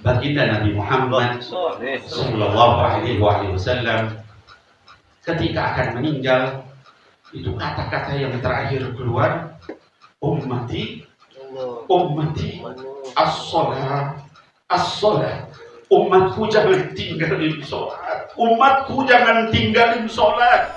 baginda Nabi Muhammad Sallallahu Alaihi Wasallam ketika akan meninggal, itu kata-kata yang terakhir keluar, ummati, ummati, as-salat, as-salat. Umatku jangan tinggalin sholat, umatku jangan tinggalin sholat.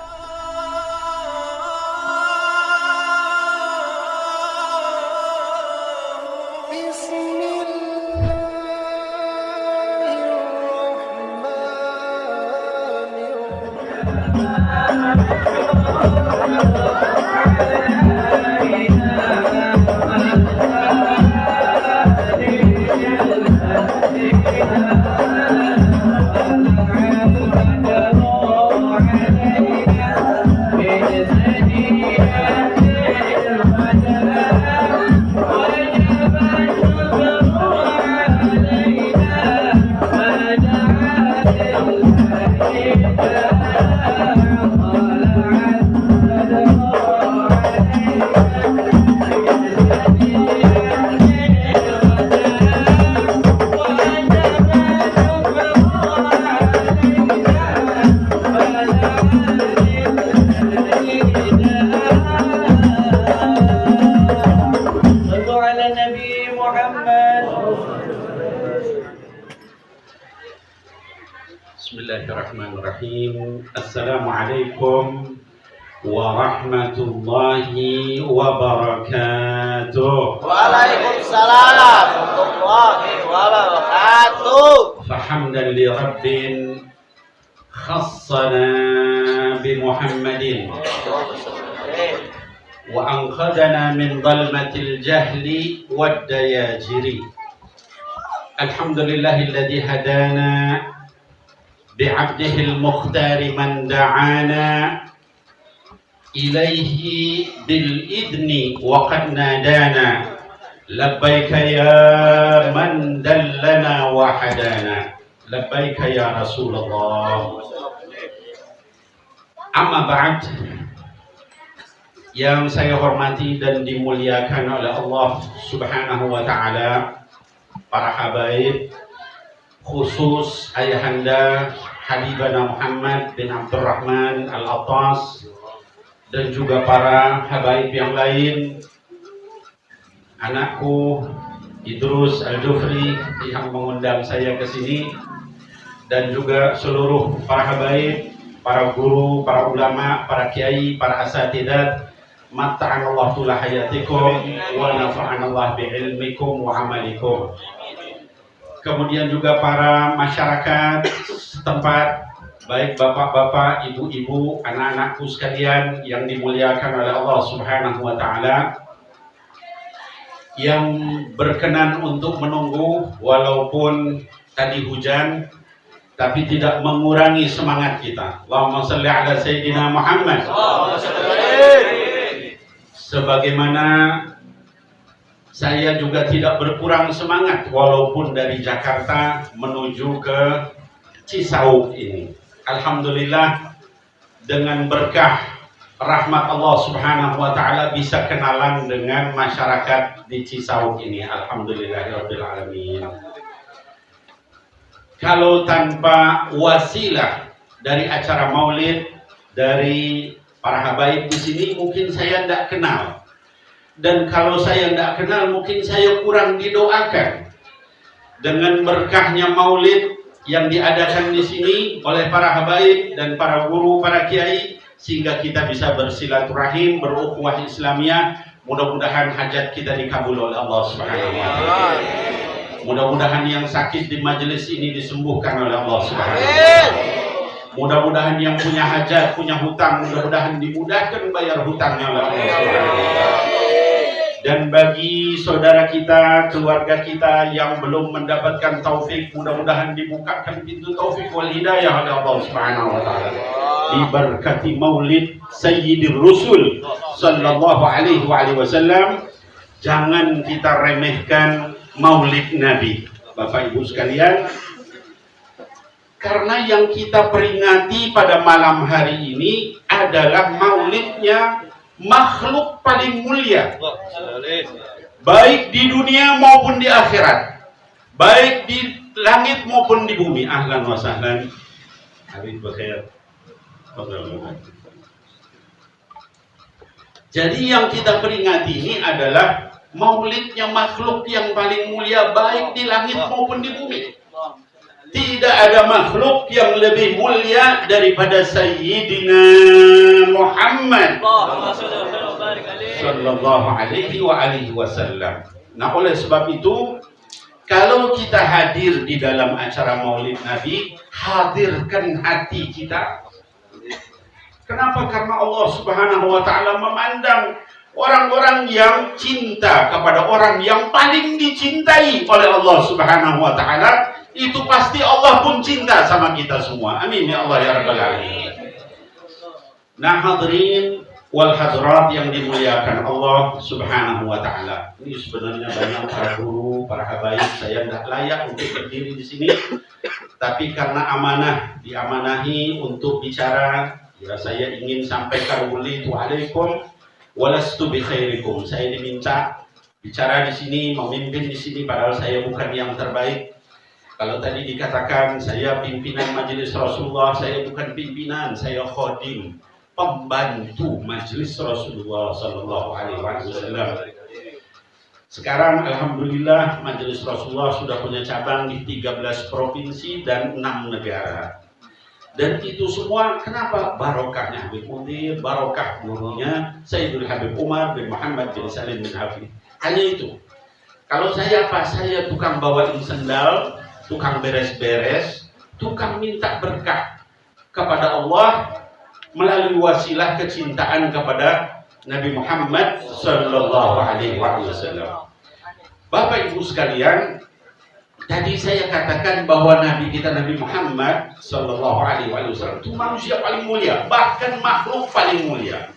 Bismillahirrahmanirrahim. Assalamualaikum warahmatullahi wabarakatuh. Waalaikumsalam warahmatullahi wabarakatuh. Fahamdan li rabbin khassana bi Muhammadin wa anqadana min dhalmatil jahli wad dayajiri. Alhamdulillahilladzi hadana بعبده المختار من دعانا إليه بالإذن وقد نادانا لبيك يا من دلنا وحدانا لبيك يا رسول الله. Amma ba'd, yang saya hormati dan dimuliakan oleh Allah Subhanahu wa Ta'ala, para habaib, khusus ayahanda Habibana Muhammad bin Abdurrahman Al-Attas, dan juga para habaib yang lain, anakku Idrus Al-Jufri yang mengundang saya ke sini, dan juga seluruh para habaib, para guru, para ulama, para kiai, para asatidzah. Mata'anallahu tula hayatikum wa nafa'anallahu bi'ilmikum wa amalikum. Kemudian juga para masyarakat setempat, baik bapak-bapak, ibu-ibu, anak-anakku sekalian yang dimuliakan oleh Allah Subhanahu wa Ta'ala, yang berkenan untuk menunggu walaupun tadi hujan, tapi tidak mengurangi semangat kita. Allahumma shalli ala Sayyidina Muhammad. Sebagaimana saya juga tidak berkurang semangat walaupun dari Jakarta menuju ke Cisauk ini. Alhamdulillah, dengan berkah rahmat Allah Subhanahu wa Ta'ala bisa kenalan dengan masyarakat di Cisauk ini. Alhamdulillahirabbil alamin. Kalau tanpa wasilah dari acara maulid, dari para habaib di sini, mungkin saya tidak kenal. Dan kalau saya tidak kenal, mungkin saya kurang didoakan. Dengan berkahnya maulid yang diadakan di sini oleh para habaib dan para guru, para kiai, sehingga kita bisa bersilaturahim, berukhuwah Islamiyah. Mudah-mudahan hajat kita dikabul oleh Allah Subhanahu wa Ta'ala. Mudah-mudahan yang sakit di majelis ini disembuhkan oleh Allah Subhanahu wa Ta'ala. Mudah-mudahan yang punya hajat, punya hutang, mudah-mudahan dimudahkan bayar hutangnya oleh Allah Subhanahu wa Ta'ala. Dan bagi saudara kita, keluarga kita yang belum mendapatkan taufik, mudah-mudahan dibukakan pintu taufik wal hidayah oleh Allah Subhanahu wa Ta'ala. Diberkati maulid Sayyidir Rusul sallallahu alaihi wasallam. Jangan kita remehkan maulid Nabi, Bapak Ibu sekalian, karena yang kita peringati pada malam hari ini adalah maulidnya makhluk paling mulia, baik di dunia maupun di akhirat, baik di langit maupun di bumi. Ahlan wa sahlan. Habib Bakhair. Jadi yang kita peringati ini adalah maulidnya makhluk yang paling mulia, baik di langit maupun di bumi. Tidak ada makhluk yang lebih mulia daripada Sayyidina Muhammad sallallahu alaihi wasallam. Nah, oleh sebab itu, kalau kita hadir di dalam acara Maulid Nabi, hadirkan hati kita. Kenapa? Karena Allah Subhanahu wa taala memandang orang-orang yang cinta kepada orang yang paling dicintai oleh Allah Subhanahu wa taala, itu pasti Allah pun cinta sama kita semua. Amin ya Allah ya rabbal alamin. Nah, hadirin wal hadirat yang dimuliakan Allah Subhanahu wa taala. Ini sebenarnya banyak para guru, para habaib, saya tidak layak untuk berdiri di sini. Tapi karena amanah, diamanahi untuk bicara, ya saya ingin sampaikan wulitu alaikum walastu bi khairikum. Saya diminta bicara di sini, memimpin di sini, padahal saya bukan yang terbaik. Kalau tadi dikatakan saya pimpinan majelis Rasulullah, saya bukan pimpinan, saya khodim, pembantu majelis Rasulullah Sallallahu Alaihi Wasallam. Sekarang alhamdulillah majelis Rasulullah sudah punya cabang di 13 provinsi dan 6 negara. Dan itu semua kenapa? Barokahnya Habib Munir, barokah gurunya Sayyidul Habib Umar bin Muhammad bin Salim bin Hafid. Hanya itu. Kalau saya apa? Saya tukang bawain sendal, tukang beres-beres, tukang minta berkah kepada Allah melalui wasilah kecintaan kepada Nabi Muhammad sallallahu alaihi wasallam. Bapak Ibu sekalian, tadi saya katakan bahwa Nabi kita Nabi Muhammad sallallahu alaihi wasallam itu manusia paling mulia, bahkan makhluk paling mulia.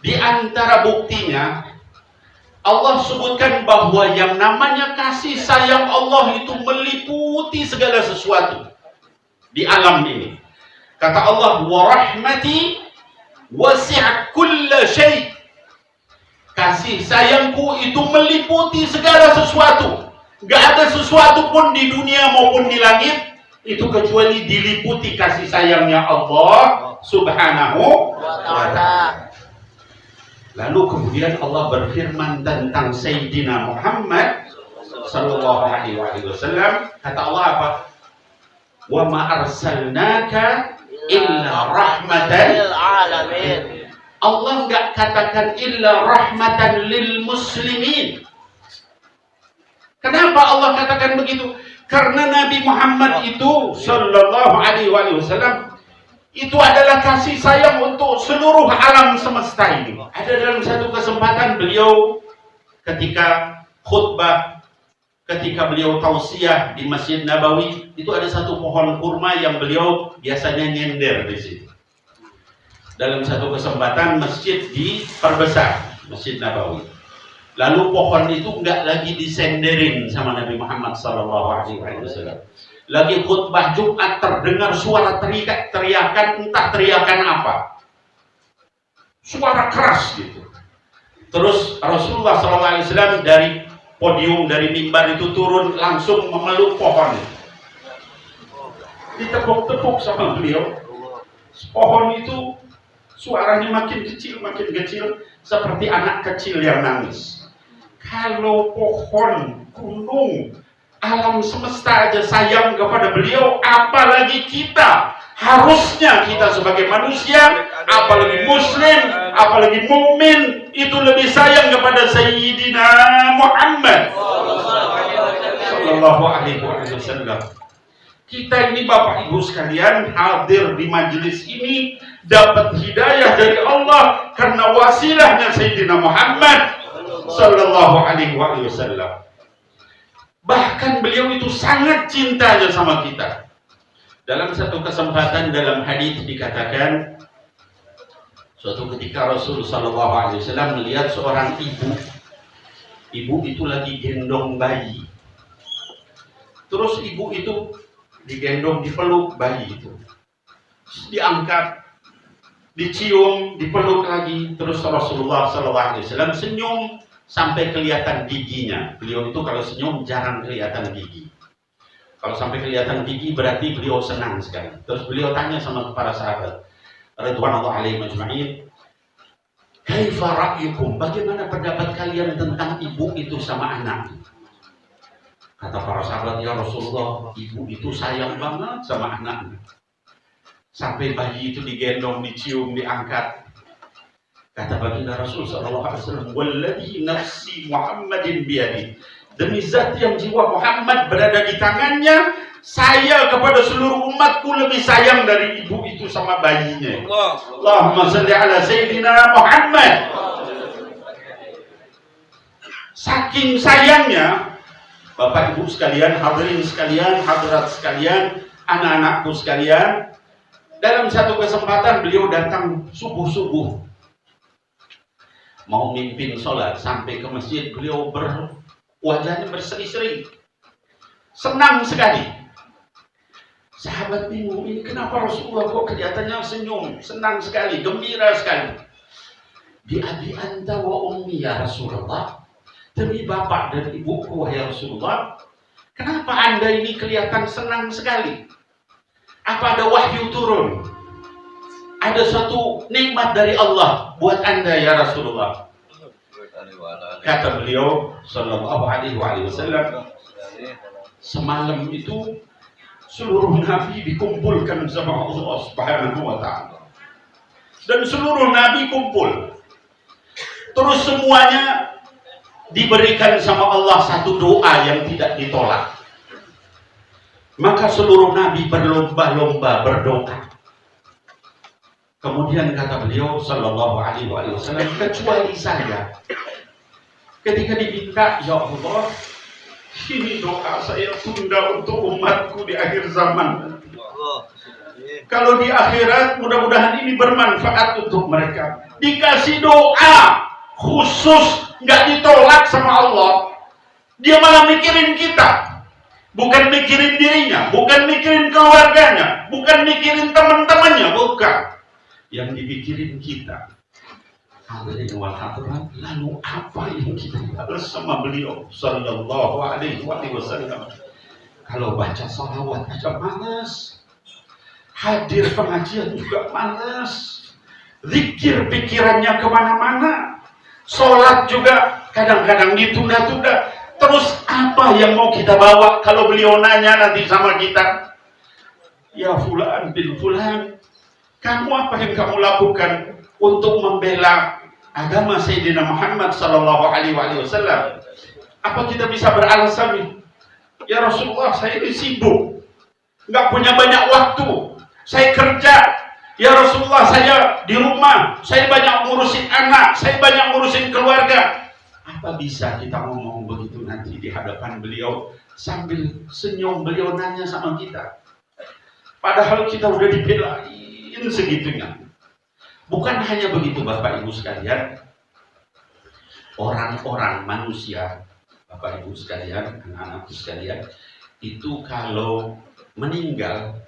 Di antara buktinya Allah sebutkan bahwa yang namanya kasih sayang Allah itu meliputi segala sesuatu di alam ini. Kata Allah, wa rahmati wasi'at kulla syai'. Kasih sayangku itu meliputi segala sesuatu. Gak ada sesuatu pun di dunia maupun di langit itu kecuali diliputi kasih sayangnya Allah Subhanahu wa ta'ala. Lalu kemudian Allah berfirman tentang Sayyidina Muhammad sallallahu alaihi wasallam. Kata Allah apa? Wa ma arsalnaka illa rahmatan lil alamin. Allah enggak katakan illa rahmatan lil muslimin. Kenapa Allah katakan begitu? Karena Nabi Muhammad itu sallallahu alaihi wasallam itu adalah kasih sayang untuk seluruh alam semesta ini. Ada dalam satu kesempatan beliau ketika khutbah, ketika beliau tausiah di Masjid Nabawi, itu ada satu pohon kurma yang beliau biasanya nyender di situ. Dalam satu kesempatan masjid diperbesar, Masjid Nabawi. Lalu pohon itu enggak lagi disenderin sama Nabi Muhammad SAW. Lagi khutbah Jumat terdengar suara teriakan, entah teriakan apa. Suara keras gitu. Terus Rasulullah SAW dari podium, dari mimbar itu turun langsung memeluk pohon itu. Ditepuk-tepuk sama beliau. Pohon itu suaranya makin kecil seperti anak kecil yang nangis. Kalau pohon, gunung, alam semesta aja sayang kepada beliau, apalagi kita. Harusnya kita sebagai manusia, apalagi muslim, apalagi mukmin, itu lebih sayang kepada Sayyidina Muhammad sallallahu alaihi wasallam. Kita ini Bapak Ibu sekalian hadir di majelis ini dapat hidayah dari Allah karena wasilahnya Sayyidina Muhammad sallallahu alaihi wasallam. Bahkan beliau itu sangat cintanya sama kita. Dalam satu kesempatan dalam hadis dikatakan, suatu ketika Rasul sallallahu alaihi wasallam melihat seorang ibu. Ibu itu lagi gendong bayi. Terus ibu itu digendong, dipeluk bayi itu. Diangkat, dicium, dipeluk lagi. Terus Rasulullah sallallahu alaihi wasallam senyum sampai kelihatan giginya. Beliau itu kalau senyum jarang kelihatan gigi. Kalau sampai kelihatan gigi berarti beliau senang sekali. Terus beliau tanya sama para sahabat radhiyallahu alaihim ajma'in, "Kaifa ra'yukum? Bagaimana pendapat kalian tentang ibu itu sama anak?" Kata para sahabat, "Ya Rasulullah, ibu itu sayang banget sama anaknya. Sampai bayi itu digendong, dicium, diangkat." Kata baginda Rasul sallallahu alaihi wasallam, "Walladzi nafsi Muhammadin biyadi." Demi zat yang jiwa Muhammad berada di tangannya, saya kepada seluruh umatku lebih sayang dari ibu itu sama bayinya. Allahumma shalli ala sayyidina Muhammad. Saking sayangnya, Bapak Ibu sekalian, hadirin sekalian, hadirat sekalian, anak-anakku sekalian, dalam satu kesempatan beliau datang subuh-subuh mau mimpin sholat, sampai ke masjid beliau wajahnya berseri-seri, senang sekali. Sahabat bingung, ini kenapa Rasulullah kok kelihatannya senyum, senang sekali, gembira sekali. Bi abi anta wa ummi ya Rasulullah, demi bapak dan ibuku ya Rasulullah, kenapa anda ini kelihatan senang sekali? Apa ada wahyu turun? Ada suatu nikmat dari Allah buat anda ya Rasulullah. Kata beliau sallallahu alaihi wasallam, semalam itu seluruh nabi dikumpulkan sama Allah Subhanahu wa taala. Dan seluruh nabi kumpul. Terus semuanya diberikan sama Allah satu doa yang tidak ditolak. Maka seluruh nabi berlomba-lomba berdoa. Kemudian kata beliau sallallahu alaihi wasallam, kecuali saya. Ketika diminta, ya Allah, ini doa saya tunda untuk umatku di akhir zaman. Kalau di akhirat, mudah-mudahan ini bermanfaat untuk mereka. Dikasih doa khusus, nggak ditolak sama Allah. Dia malah mikirin kita. Bukan mikirin dirinya, bukan mikirin keluarganya, bukan mikirin teman-temannya, bukan. Yang dipikirin kita. Hadirin wal hadirat, lalu apa yang kita balas sama beliau sallallahu alaihi wasallam? Kalau baca salawat aja malas, hadir pengajian juga malas, zikir pikirannya kemana-mana, sholat juga kadang-kadang ditunda-tunda. Terus apa yang mau kita bawa kalau beliau nanya nanti sama kita, ya fulan bin fulan, kamu apa yang kamu lakukan untuk membela agama Sayyidina Muhammad sallallahu alaihi wasallam? Apa kita bisa beralasan, ya Rasulullah, saya ini sibuk, nggak punya banyak waktu, saya kerja, ya Rasulullah, saya di rumah, saya banyak ngurusin anak, saya banyak ngurusin keluarga. Apa bisa kita ngomong begitu nanti di hadapan beliau sambil senyum beliau nanya sama kita? Padahal kita udah dibelain segitunya. Bukan hanya begitu Bapak Ibu sekalian, orang-orang manusia, Bapak Ibu sekalian, anak-anakku sekalian, itu kalau meninggal,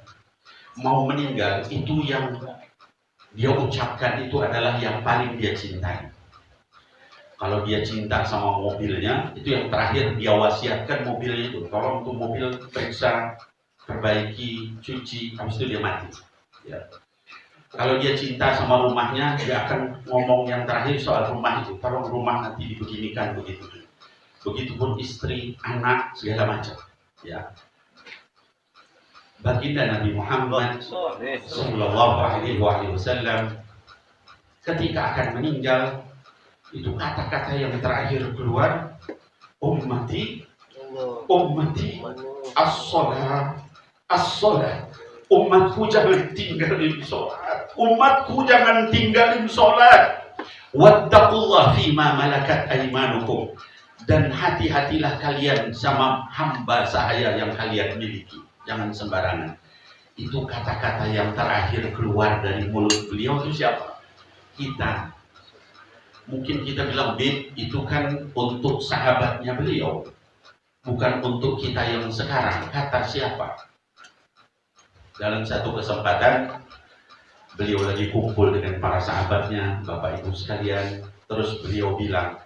mau meninggal, itu yang dia ucapkan itu adalah yang paling dia cintai. Kalau dia cinta sama mobilnya, itu yang terakhir dia wasiatkan mobilnya itu, tolong tuh mobil periksa, perbaiki, cuci, habis itu dia mati. Ya. Kalau dia cinta sama rumahnya, dia akan ngomong yang terakhir soal rumah itu. Tolong rumah nanti dibeginikan begitu. Begitupun istri, anak, segala macam. Ya. Baginda Nabi Muhammad sallallahu alaihi wasallam ketika akan meninggal, itu kata-kata yang terakhir keluar, ummati, ummati, as-salat, as-salat. Umatku jangan tinggalin sholat. Umatku jangan tinggalin sholat. Wattaqullah fima malakat aimanukum. Dan hati-hatilah kalian sama hamba saya yang kalian miliki. Jangan sembarangan. Itu kata-kata yang terakhir keluar dari mulut beliau itu siapa? Kita. Mungkin kita bilang, Bib, itu kan untuk sahabatnya beliau. Bukan untuk kita yang sekarang. Kata siapa? Dalam satu kesempatan beliau lagi kumpul dengan para sahabatnya, Bapak Ibu sekalian, terus beliau bilang,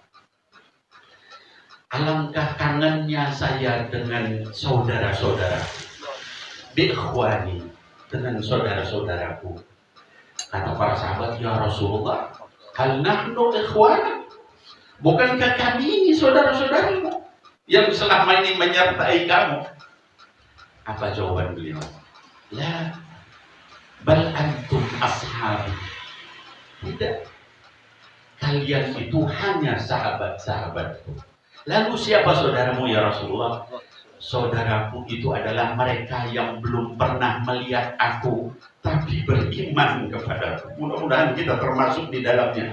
alangkah kangennya saya dengan saudara-saudara, biikhwani, dengan saudara-saudaraku. Kata para sahabat, ya Rasulullah, hal nahnu ikhwana? Bukankah kami ini saudara-saudaramu yang selama ini menyertai kamu? Apa jawaban beliau? La, bal antum ashabi. Tidak, kalian itu hanya sahabat-sahabatku. Lalu siapa saudaramu ya Rasulullah? Saudaraku itu adalah mereka yang belum pernah melihat aku, tapi beriman kepadaku. Mudah-mudahan kita termasuk di dalamnya.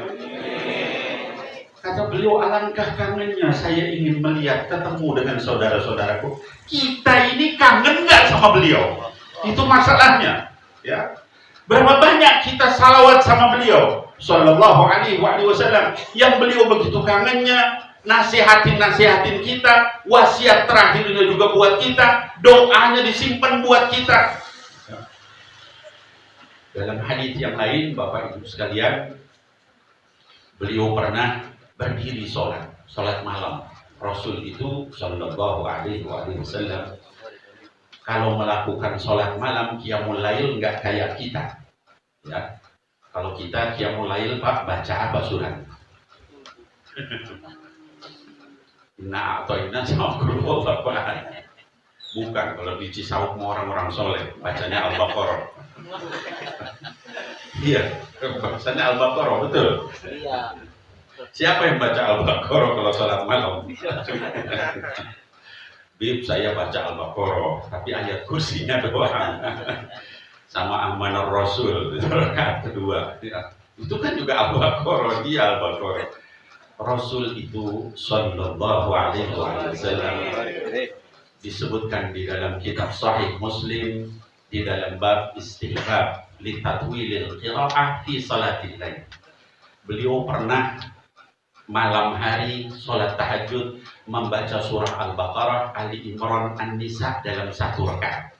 Kata beliau, alangkah kangennya saya ingin melihat, ketemu dengan saudara-saudaraku. Kita ini kangen nggak sama beliau? Itu masalahnya. Ya. Berapa banyak kita salawat sama beliau Sallallahu alaihi wasallam, yang beliau begitu kangennya, nasihatin kita, wasiat terakhirnya juga buat kita, doanya disimpan buat kita. Dalam hadis yang lain, Bapak Ibu sekalian, beliau pernah berdiri sholat malam. Rasul itu Sallallahu alaihi wasallam kalau melakukan sholat malam qiyamul lail nggak kayak kita, ya. Kalau kita qiyamul lail Pak baca apa surat? Nah, atau ini sama guru Bapak. Bukan, kalau di Cisauk mau orang-orang soleh bacanya Al-Baqarah. Iya, bacanya Al-Baqarah, betul. Iya. Siapa yang baca Al-Baqarah kalau sholat malam? Bib, saya baca Al-Baqarah, tapi ayat kursinya doang. Sama Amanur Rasul, itu rakaat kedua. Itu kan juga Al-Baqarah, dia Al-Baqarah. Rasul itu Sallallahu alaihi wasallam disebutkan di dalam kitab Sahih Muslim di dalam bab istihbab li tatwilil qiraah fi salatil lail. Beliau pernah malam hari sholat tahajud membaca surah Al-Baqarah, Ali Imran, An-Nisa dalam satu rakaat.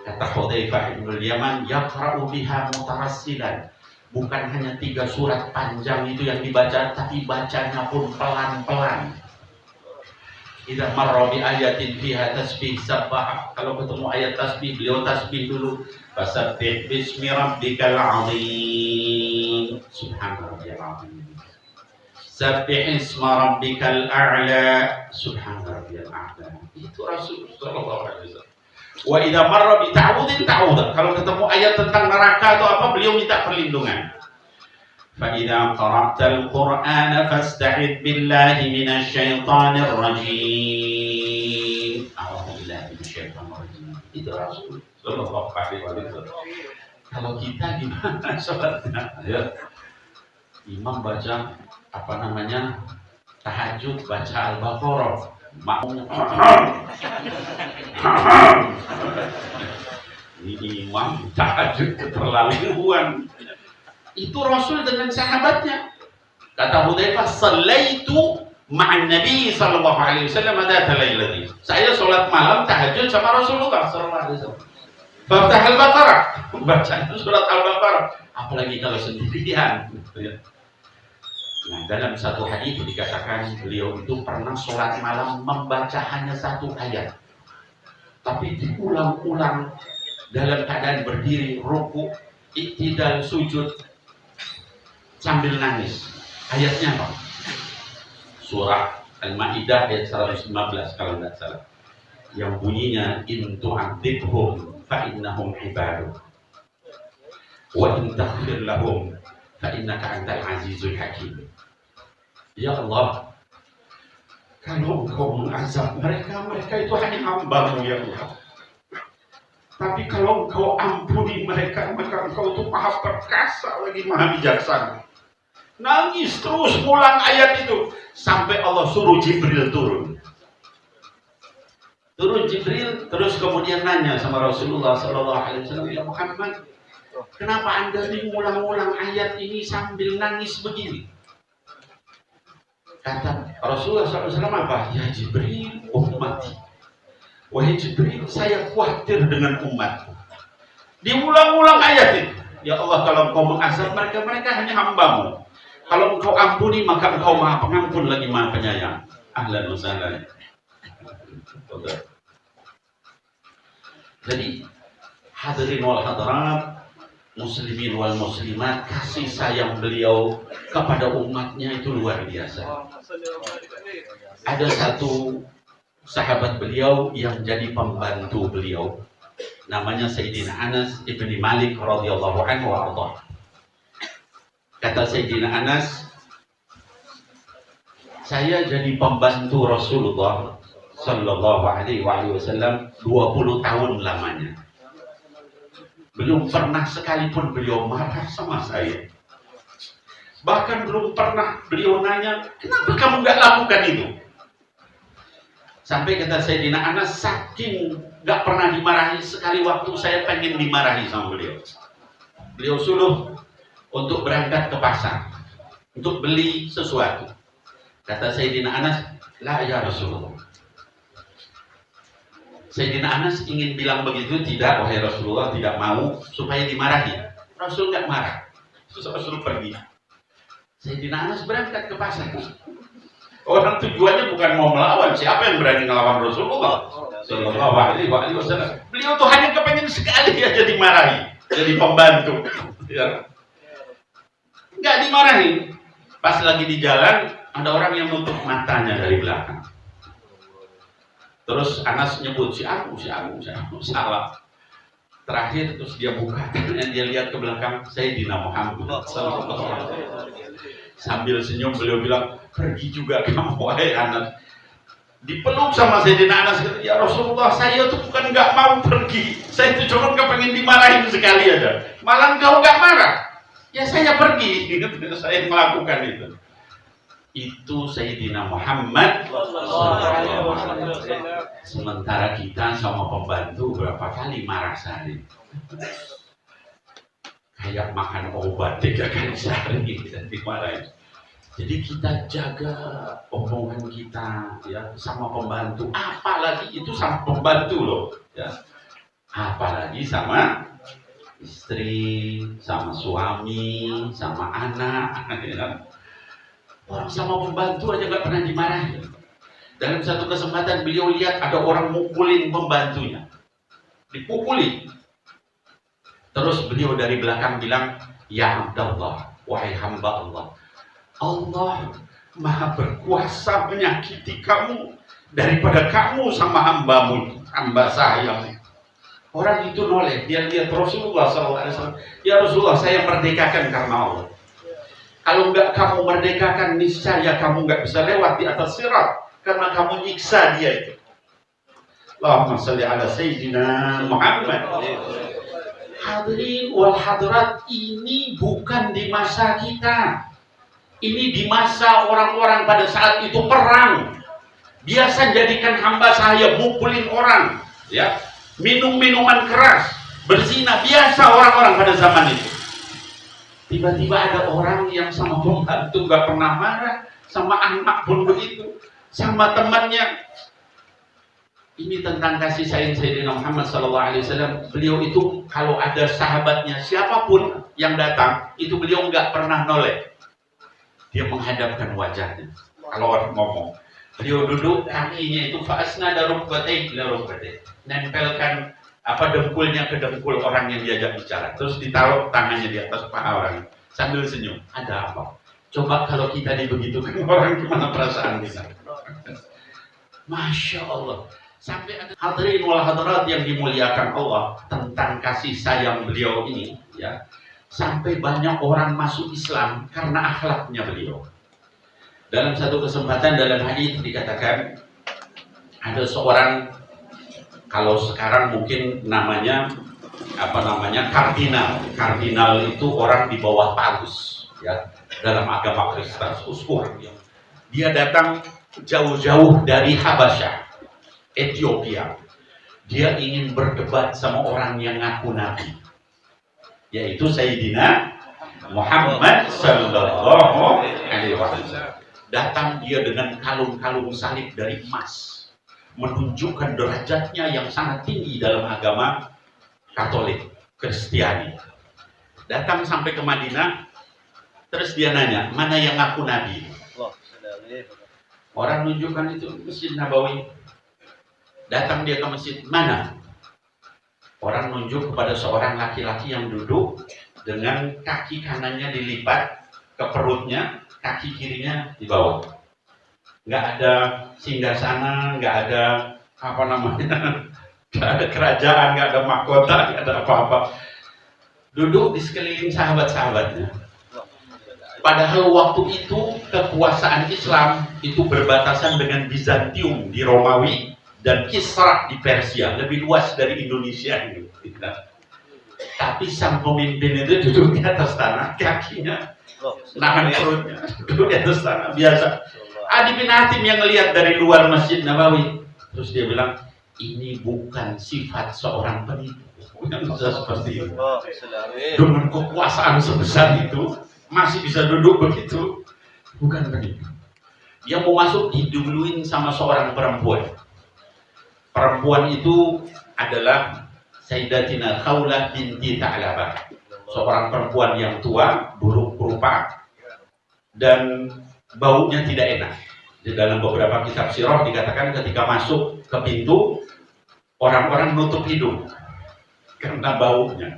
Kata Hudzaifah bin Yaman, yaqra'u biha mutarassilan. Bukan hanya 3 surat panjang itu yang dibaca, tapi bacanya pun pelan-pelan. Idza marra bi ayatin fiha tasbih sabbah. Kalau ketemu ayat tasbih, beliau tasbih dulu. Fasabbih bismi rabbikal azim. Subhanarabbiyal azim. Sabbih isma rabbikal a'la. Subhanarabbiyal a'la. Itu Rasul sallallahu alaihi wasallam. Wa idza marra bi ta'awudin ta'awudan. Kalau ketemu ayat tentang neraka atau apa, beliau minta perlindungan. Fa idza qara'tal Qur'ana fasta'id billahi minasy syaithanir rajim. A'udzu billahi minasy syaithanir rajim. Itu Rasul sallallahu alaihi wasallam. Kalau kita gimana salatnya? Ya. Imam baca apa namanya? Tahajud baca Al-Baqarah. Ini imam tahajud keterlaluan. Itu Rasul dengan sahabatnya. Kata Hudzaifah, "Shallaitu ma'an Nabi sallallahu alaihi wasallam dzata lailati." Saya salat malam tahajud sama Rasulullah sallallahu alaihi wasallam. Baca Al-Baqarah, baca surat Al-Baqarah, apalagi kalau sendirian. Nah, dalam satu hadis dikatakan beliau itu pernah sholat malam membaca hanya 1 ayat, tapi diulang-ulang dalam keadaan berdiri, ruku, iktidal, sujud, sambil nangis. Ayatnya apa? Surah Al-Maidah ayat 115 kalau tidak salah, yang bunyinya in tu'adzibhum fa innahum ibaduk wa in taghfir lahum fa innaka antal azizul hakim. Ya Allah, kalau Engkau mengazab mereka, mereka itu hanya hamba-Mu ya Allah. Tapi kalau Engkau ampuni mereka, maka Engkau itu maha perkasa lagi maha bijaksana. Nangis terus ulang ayat itu sampai Allah suruh Jibril turun. Turun Jibril terus kemudian nanya sama Rasulullah sallallahu alaihi wasallam, "Ya Muhammad, kenapa Anda mengulang-ulang ayat ini sambil nangis begini?" Kata Rasulullah SAW apa? Ya Jibril, ummati. Wahai Jibril, saya khawatir dengan umatku. Diulang-ulang ayat itu. Ya Allah, kalau Engkau mengazab mereka, mereka hanya hamba-Mu. Kalau Engkau ampuni, maka Engkau maha pengampun lagi maha penyayang. Ahlan wa sahlan. Jadi hadirin wal hadirat, muslimin wal muslimat, kasih sayang beliau kepada umatnya itu luar biasa. Ada satu sahabat beliau yang jadi pembantu beliau, namanya Sayyidina Anas ibni Malik radhiyallahu anhu wa ardhah. Kata Sayyidina Anas, saya jadi pembantu Rasulullah sallallahu alaihi wasallam 20 tahun lamanya. Belum pernah sekalipun beliau marah sama saya. Bahkan belum pernah beliau nanya, kenapa kamu nggak lakukan itu? Sampai kata Sayyidina Anas, saking nggak pernah dimarahi, sekali waktu saya pengen dimarahi sama beliau. Beliau suruh untuk berangkat ke pasar, untuk beli sesuatu. Kata Sayyidina Anas, la ya Rasulullah. Sayyidina Anas ingin bilang begitu, tidak wahai Rasulullah, tidak mau supaya dimarahi. Rasul nggak marah, Rasul pergi. Sayyidina Anas berangkat ke pasar. Orang tujuannya bukan mau melawan, siapa yang berani ngelawan Rasulullah sallallahu alaihi wasallam. Beliau tuh hanya kepengen sekali aja dimarahi, jadi pembantu. Ya. Nggak dimarahi. Pas lagi di jalan, ada orang yang nutup matanya dari belakang. Terus Anas nyebut si Abu, salah. Terakhir terus dia buka dan dia lihat ke belakang, Sayyidina Muhammad sallallahu alaihi wasallam. Sambil senyum beliau bilang, pergi juga kamu wahai Anas. Dipeluk sama Sayyidina Anas, ya Rasulullah, saya tuh bukan nggak mau pergi, saya tuh cuma kepengen dimarahin sekali aja. Malah engkau nggak marah, ya saya pergi. Saya melakukan itu. Itu Sayyidina Muhammad. Sementara kita sama pembantu berapa kali marah sehari, kayak makan obat 3 kali sehari dan dimarahin. Jadi kita jaga omongan kita ya sama pembantu, apalagi itu sama pembantu loh ya, apalagi sama istri, sama suami, sama anak ya. Orang sama pembantu aja nggak pernah dimarahin. Dalam satu kesempatan beliau lihat ada orang mukulin pembantunya, dipukuli. Terus beliau dari belakang bilang, ya Abdallah, wahai hamba Allah, Allah maha berkuasa menyakiti kamu daripada kamu sama hambamu, hamba saya. Orang itu noleh, dia lihat Rasulullah SAW. Ya Rasulullah, saya merdekakan karena Allah. Kalau enggak kamu merdekakan, niscaya kamu enggak bisa lewat di atas sirat, karena kamu nyiksa dia itu. Allahumma shalli ala Sayyidina Muhammad. Hadirin wal hadirat, ini bukan di masa kita. Ini di masa orang-orang pada saat itu perang. Biasa jadikan hamba saya, mukulin orang, ya, minum minuman keras, berzina, biasa orang-orang pada zaman itu. Tiba-tiba ada orang yang sama pembantu gak pernah marah, sama anak pun begitu, sama temannya. Ini tentang kasih sayang Sayyidina Muhammad SAW. Beliau itu kalau ada sahabatnya, siapapun yang datang, itu beliau nggak pernah noleh. Dia menghadapkan wajahnya. Kalau orang ngomong, beliau duduk, kakinya itu fa'asnada rukbatayhi ila rukbatayhi, nempelkan dengkulnya ke dengkul orang yang diajak bicara. Terus ditaruh tangannya di atas paha orang, sambil senyum. Ada apa? Coba kalau kita dibegitukan orang, gimana perasaan kita? Masya Allah. Sampai ada hadirin wal hadirat yang dimuliakan Allah, tentang kasih sayang beliau ini ya, sampai banyak orang masuk Islam karena akhlaknya beliau. Dalam satu kesempatan dalam hadis dikatakan, ada seorang, kalau sekarang mungkin namanya kardinal. Kardinal itu orang di bawah paus ya, dalam agama Kristen, uskup. Dia datang jauh-jauh dari Habasyah, Ethiopia. Dia ingin berdebat sama orang yang ngaku nabi, yaitu Sayyidina Muhammad sallallahu alaihi wasallam. Datang dia dengan kalung-kalung salib dari emas, menunjukkan derajatnya yang sangat tinggi dalam agama Katolik, Kristiani. Datang sampai ke Madinah, terus dia nanya, mana yang ngaku nabi? Orang nunjukkan itu Masjid Nabawi. Datang dia ke masjid, mana? Orang nunjuk kepada seorang laki-laki yang duduk dengan kaki kanannya dilipat ke perutnya, kaki kirinya di bawah. Nggak ada singgasana, nggak ada apa namanya, nggak ada kerajaan, nggak ada mahkota, nggak ada apa-apa. Duduk di sekeliling sahabat-sahabatnya. Padahal waktu itu kekuasaan Islam itu berbatasan dengan Bizantium di Romawi dan Kisra di Persia, lebih luas dari Indonesia ini. Tapi sang pemimpin itu duduk di atas tanah, kakinya nahan perutnya, duduk di atas tanah biasa. Adi bin Hatim yang melihat dari luar Masjid Nabawi, terus dia bilang, ini bukan sifat seorang penipu yang bisa seperti itu. Dengan kekuasaan sebesar itu masih bisa duduk begitu, bukan penipu. Dia mau masuk, diduluin sama seorang perempuan. Perempuan itu adalah Sayyidatina Khawlah binti Tha'labah, seorang perempuan yang tua, buruk rupa, dan baunya tidak enak. Di dalam beberapa kitab sirah dikatakan ketika masuk ke pintu, orang-orang nutup hidung karena baunya.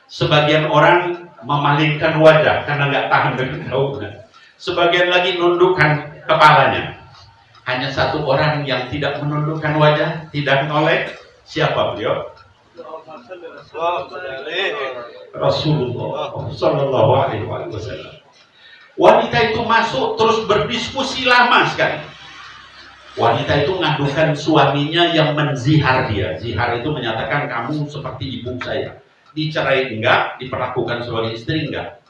Sebagian orang memalingkan wajah karena nggak tahan dengan baunya. Sebagian lagi nundukkan kepalanya. Hanya satu orang yang tidak menundukkan wajah, tidak menoleh. Siapa beliau? Rasulullah Sallallahu Alaihi Wasallam. Wanita itu masuk terus berdiskusi lama sekali. Wanita itu ngadukan suaminya yang menzihar dia. Zihar itu menyatakan kamu seperti ibu saya. Dicerai enggak, diperlakukan sebagai istri enggak.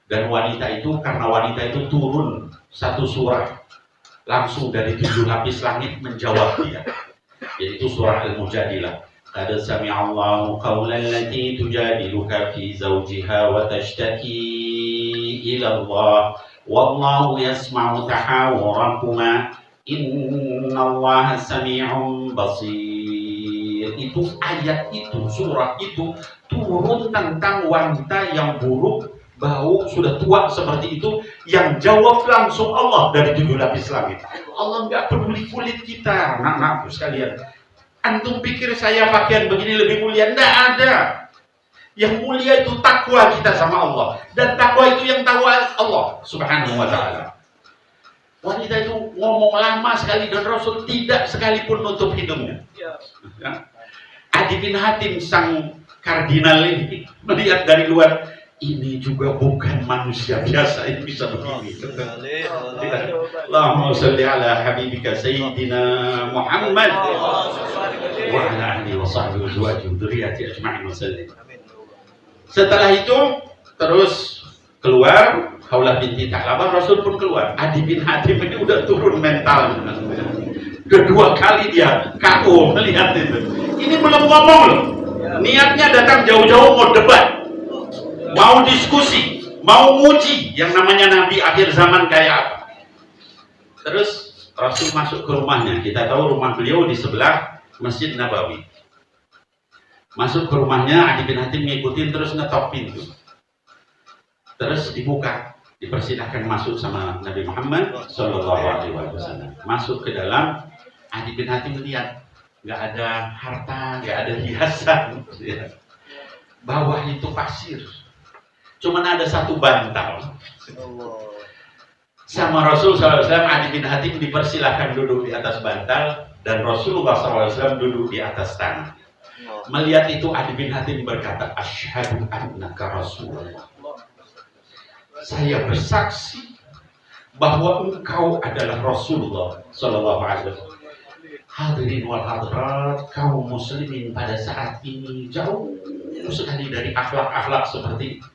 Dan wanita itu, karena wanita itu turun satu surah langsung dari 7 lapis langit menjawab dia, yaitu surah Al-Mujadilah. Qad sami'a Allahu qawlan lati tujadiluka fi zawjiha wa tashtaki ila Allah wallahu yasma'u tahawurakuma innallaha sami'un basir. Itu ayat itu, surah itu turun tentang wanita yang buruk, bau, sudah tua seperti itu, yang jawab langsung Allah dari 7 lapis langit. Allah nggak peduli kulit kita, anak-anakku sekalian. Antum pikir saya pakaian begini lebih mulia? Nggak ada. Yang mulia itu takwa kita sama Allah, dan takwa itu yang tahu Allah Subhanahu wa Ta'ala. Wanita itu ngomong lama sekali dan Rasul tidak sekalipun nutup hidungnya. Ya. Adi bin Hatim sang kardinal ini melihat dari luar, ini juga bukan manusia biasa yang bisa begini. Allahumma sholli ala habibika sayyidina Muhammad wa ala alihi wa sahbihi wa azwajihi wa dzurriyyati ajma'in wa sallim. Setelah itu terus keluar Khawlah binti Tha'labah, Rasul pun keluar. Adi bin Hatim ini udah turun mental. Udah 2 kali dia KO melihat itu. Ini belum ngomong loh. Niatnya datang jauh-jauh mau debat, mau diskusi, mau muji yang namanya Nabi akhir zaman kayak apa. Terus Rasul masuk ke rumahnya. Kita tahu rumah beliau di sebelah Masjid Nabawi. Masuk ke rumahnya, Adi bin Hatim ngikutin terus ngetok pintu. Terus dibuka, dipersilahkan masuk sama Nabi Muhammad Sallallahu Alaihi Wasallam. Masuk ke dalam, Adi bin Hatim lihat nggak ada harta, nggak ada hiasan. Bawah itu pasir. Cuman ada satu bantal. Sama Rasul SAW, Adi bin Hatim dipersilahkan duduk di atas bantal dan Rasulullah SAW duduk di atas tanah. Melihat itu Adi bin Hatim berkata, Asyhadu annaka Rasulullah. Saya bersaksi bahwa engkau adalah Rasulullah Sallallahu Alaihi Wasallam. Hadirin wal hadirat, kaum muslimin pada saat ini jauh sekali dari akhlak-akhlak seperti ini.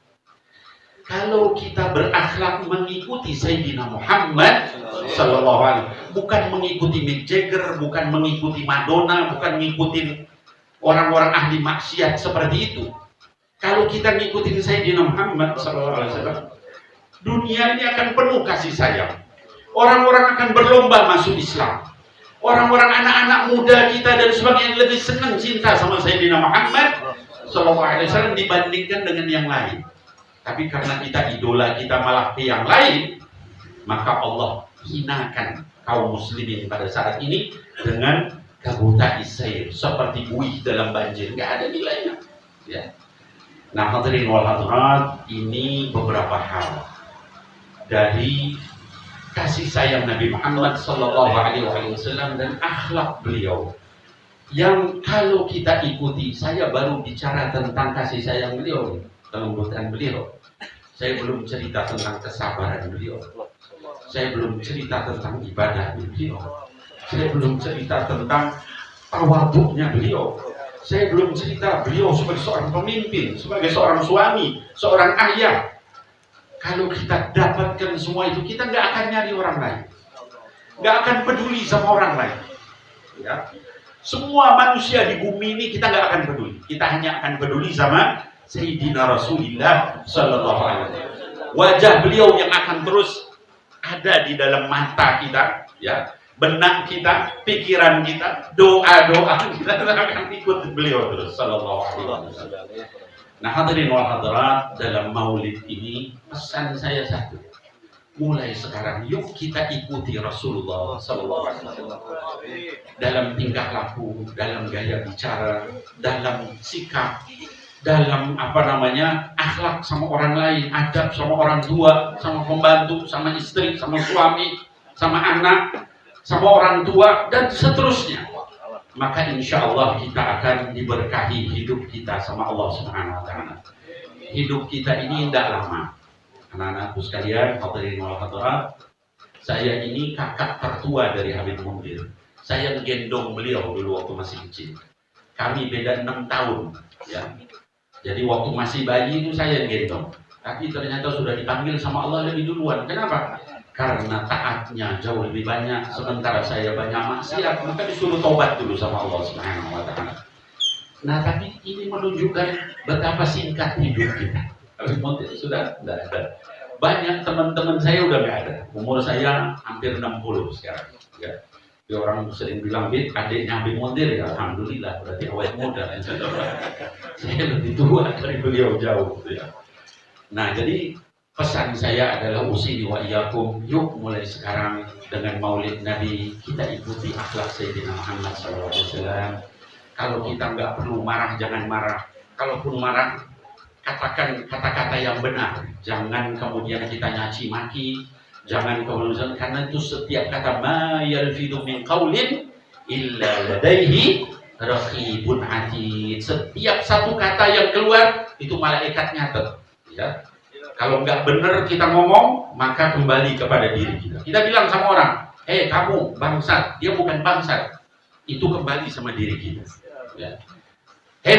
Kalau kita berakhlak mengikuti Sayyidina Muhammad Sallallahu Alaihi Wasallam, bukan mengikuti Mick Jagger, bukan mengikuti Madonna, bukan mengikuti orang-orang ahli maksiat seperti itu. Kalau kita ngikutin Sayyidina Muhammad Sallallahu Alaihi Wasallam, dunia ini akan penuh kasih sayang. Orang-orang akan berlomba masuk Islam. Orang-orang anak-anak muda kita dan sebagainya lebih senang cinta sama Sayyidina Muhammad Sallallahu Alaihi Wasallam dibandingkan dengan yang lain. Tapi karena kita idola kita malah ke yang lain, maka Allah hinakan kaum muslimin pada saat ini dengan kabutai sair, seperti buih dalam banjir, nggak ada nilainya. Ya. Nah, hadirin wal hadirat, ini beberapa hal dari kasih sayang Nabi Muhammad Sallallahu Alaihi Wasallam dan akhlak beliau, yang kalau kita ikuti. Saya baru bicara tentang kasih sayang beliau, kelembutan beliau. Saya belum cerita tentang kesabaran beliau. Saya belum cerita tentang ibadah beliau. Saya belum cerita tentang tawaduknya beliau. Saya belum cerita beliau sebagai seorang pemimpin, sebagai seorang suami, seorang ayah. Kalau kita dapatkan semua itu, kita nggak akan nyari orang lain, nggak akan peduli sama orang lain. Ya. Semua manusia di bumi ini kita nggak akan peduli. Kita hanya akan peduli sama Sayyidina Rasulullah Sallallahu Alaihi Wasallam. Wajah beliau yang akan terus ada di dalam mata kita, ya, benak kita, pikiran kita, doa-doa kita akan ikut beliau terus Sallallahu Alaihi Wasallam. Nah, hadirin wal hadirat, dalam maulid ini pesan saya satu. Mulai sekarang yuk kita ikuti Rasulullah Sallallahu Alaihi Wasallam dalam tingkah laku, dalam gaya bicara, dalam sikap, dalam akhlak sama orang lain, adab sama orang tua, sama pembantu, sama istri, sama suami, sama anak, sama orang tua, dan seterusnya. Maka insya Allah kita akan diberkahi hidup kita sama Allah Subhanahu Wa Taala. Hidup kita ini tidak lama. Anak-anakku sekalian, hadirin wal hadirat, saya ini kakak tertua dari Habib Mundir. Saya gendong beliau dulu waktu masih kecil. Kami beda 6 tahun, ya. Jadi waktu masih bayi itu saya gendong. Tapi ternyata sudah dipanggil sama Allah lebih duluan. Kenapa? Karena taatnya jauh lebih banyak, sementara saya banyak maksiat, maka disuruh tobat dulu sama Allah Subhanahu Wa Taala. Nah, tapi ini menunjukkan betapa singkat hidup kita. Habib Mundir sudah tidak ada. Banyak teman-teman saya udah nggak ada. Umur saya hampir 60 sekarang. Ya. Orang sering bilang, adiknya Habib Mundir, ya alhamdulillah, berarti awet muda. Saya lebih tua dari beliau jauh. Ya. Nah, jadi pesan saya adalah usini wa iyyakum, yuk mulai sekarang dengan maulid Nabi kita ikuti akhlak Sayyidina Muhammad SAW. Kalau kita nggak perlu marah, jangan marah. Kalaupun marah, katakan kata-kata yang benar. Jangan kemudian kita nyaci maki. Jangan kemudian, karena itu setiap kata ma yalfidu min qaulin illa ladaihi raqibun atid. Setiap satu kata yang keluar itu malaikat nyatet. Ya. Kalau nggak benar kita ngomong, maka kembali kepada diri kita. Kita bilang sama orang, kamu bangsat. Dia bukan bangsat. Itu kembali sama diri kita. Ya.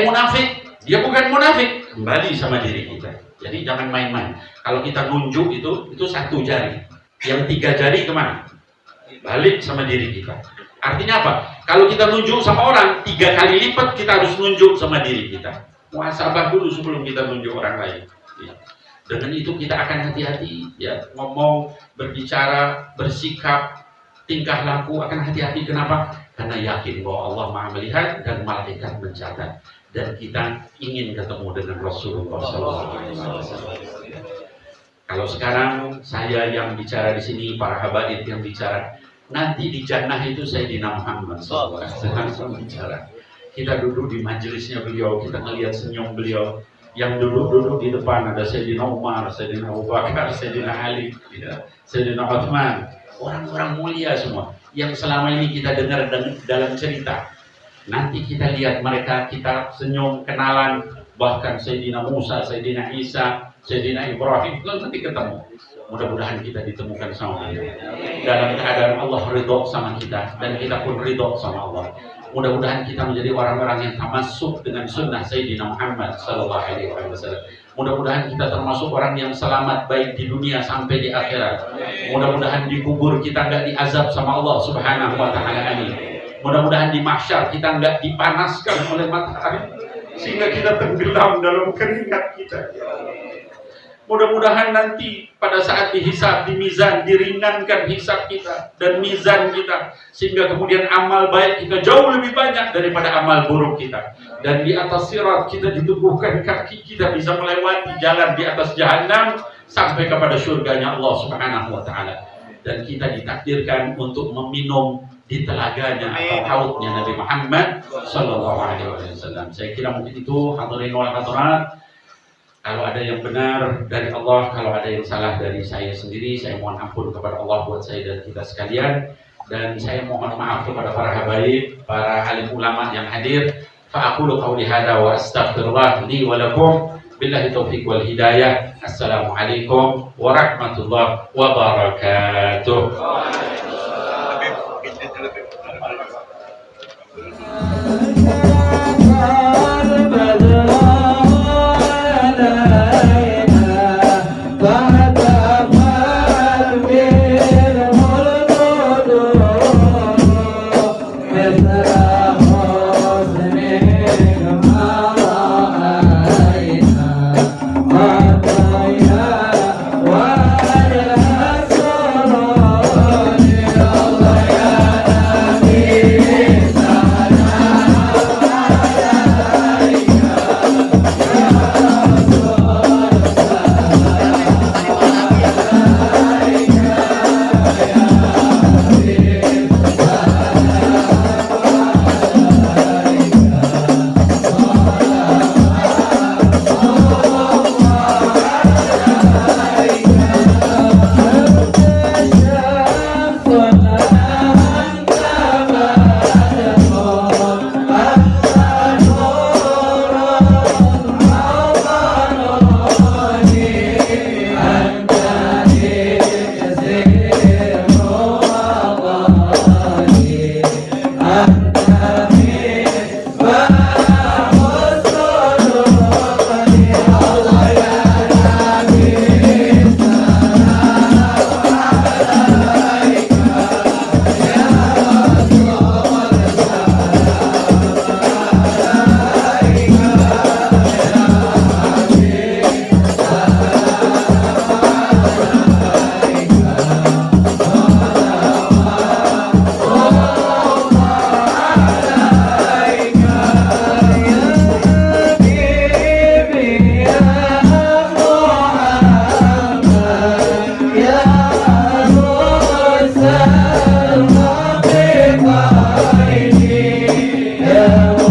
Munafik. Dia bukan munafik, kembali sama diri kita. Jadi jangan main-main. Kalau kita nunjuk itu satu jari. Yang 3 jari kemana? Balik sama diri kita. Artinya apa? Kalau kita nunjuk sama orang, 3 kali lipat kita harus nunjuk sama diri kita. Muhasabah dulu sebelum kita nunjuk orang lain. Ya. Dengan itu kita akan hati-hati, ya, ngomong, berbicara, bersikap, tingkah laku akan hati-hati. Kenapa? Karena yakin bahwa Allah Maha melihat dan malaikat mencatat. Dan kita ingin ketemu dengan Rasulullah SAW. Kalau sekarang saya yang bicara di sini, para habaib yang bicara, nanti di jannah itu Sayyidina Muhammad SAW bicara. Kita duduk di majelisnya beliau, kita melihat senyum beliau. Yang duduk-duduk di depan ada Sayyidina Umar, Sayyidina Abu Bakar, Sayyidina Ali, ya, Sayyidina Uthman. Orang-orang mulia semua yang selama ini kita dengar dalam cerita. Nanti kita lihat mereka, kita senyum, kenalan, bahkan Sayyidina Musa, Sayyidina Isa, Sayyidina Ibrahim, nanti ketemu. Mudah-mudahan kita ditemukan sama Allah. Dalam keadaan Allah ridho sama kita, dan kita pun ridho sama Allah. Mudah-mudahan kita menjadi orang-orang yang tamasuk dengan sunnah Sayyidina Muhammad Sallallahu Alaihi Wasallam. Mudah-mudahan kita termasuk orang yang selamat baik di dunia sampai di akhirat. Mudah-mudahan di kubur kita nggak diazab sama Allah Subhanahu Wa Taala. Amin. Mudah-mudahan di mahsyar kita nggak dipanaskan oleh matahari sehingga kita tenggelam dalam keringat kita. Mudah-mudahan nanti pada saat dihisab, di mizan, diringankan hisab kita dan mizan kita, sehingga kemudian amal baik kita jauh lebih banyak daripada amal buruk kita. Dan di atas sirat kita ditubuhkan kaki kita bisa melewati jalan di atas jahanam sampai kepada surganya Allah Subhanahu Wa Taala. dan kita ditakdirkan untuk meminum di telaganya atau haudnya Nabi Muhammad Sallallahu Alaihi Wasallam. Saya kira mungkin itu hadirin wal hadirat. Kalau ada yang benar dari Allah, kalau ada yang salah dari saya sendiri, saya mohon ampun kepada Allah buat saya dan kita sekalian. Dan saya mohon maaf kepada para habaib, para alim ulama yang hadir. Fa'aqulu qawli hadza wa astaghfirullah li wa lakum. Billahi taufiq wal hidayah. Assalamualaikum warahmatullahi wabarakatuh. Yeah.